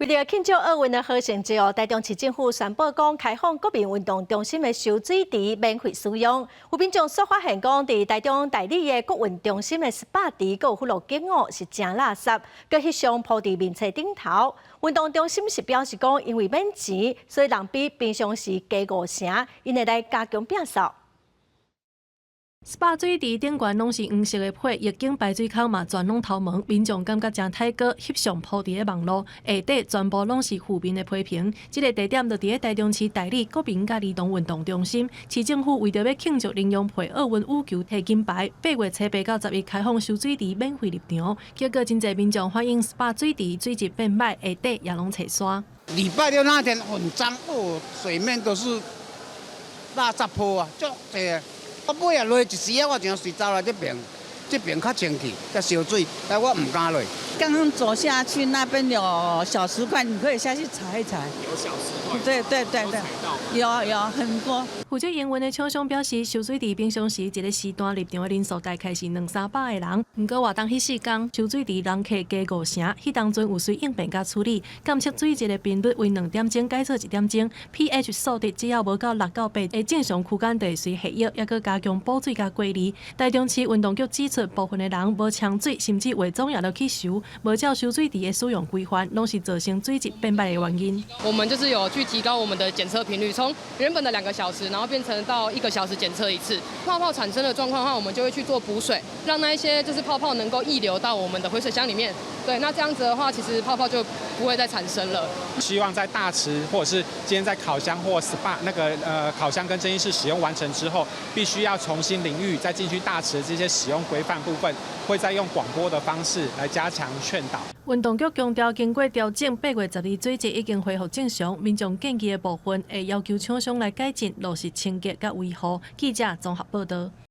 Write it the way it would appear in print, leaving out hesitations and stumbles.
为了庆祝奥运的好成绩台中市政府宣布讲开放国民运动中心的游水池免费使用。有民众所发现讲，伫台中大理的国运中心的SPA池，佮有许多景物是真垃圾，佮翕相铺伫面册顶头。运动中心是表示讲，因为免钱，所以人比平常时加5成，因会来加强摒扫。SPA 水池顶悬拢是黄色的配，液晶排水口嘛全拢头毛，民众感觉真太过，翕相铺伫个网络，下底全部拢是负面的批评。这个地点就伫个台中市大理国民甲儿童运动中心，市政府为着要庆祝林洋配奥运羽球摕金牌，8月7日到11开放游水池免费入场，结果真侪民众反映 SPA 水池水质变歹，下底也拢踩沙。礼拜六那天很脏哦，水面都是垃圾铺啊，足侪。我尾啊落一时啊，我就随走来这边较清气，较烧水，但我唔敢落。刚刚走下去那边有小石块，你可以下去踩一踩。有小石块。对，有很多。负责营运的厂商表示，游水池平常时一个时段入场的人数大概是200-300个人，不过活动迄4天，游水池人客加5成。迄当阵有随应变甲处理，监测水质的频率为2点钟改做1点钟 ，pH 数值只要无到6到8的正常区间，就会随下药，也佮加强补水甲过滤。台中市运动局指出，部分的人无呛水，甚至伪装也落去游，无照游水池的使用规范，拢是造成水质变坏的原因。我们就是有去提高我们的检测频率，从原本的2个小时，然后变成到1个小时检测一次。泡泡产生的状况的话，我们就会去做补水，让那一些就是泡泡能够溢流到我们的回水箱里面。对，那这样子的话，其实泡泡就不会再产生了。希望在大池或者是今天在烤箱或 SPA 那个烤箱跟蒸汽室使用完成之后，必须要重新淋浴，再进去大池这些使用规范部分，会再用广播的方式来加强劝导。运动局强调，经过调整，8月12日水质已经恢复正常。民众建议的部分，会要求厂商来改进路是清洁甲维护。记者综合报道。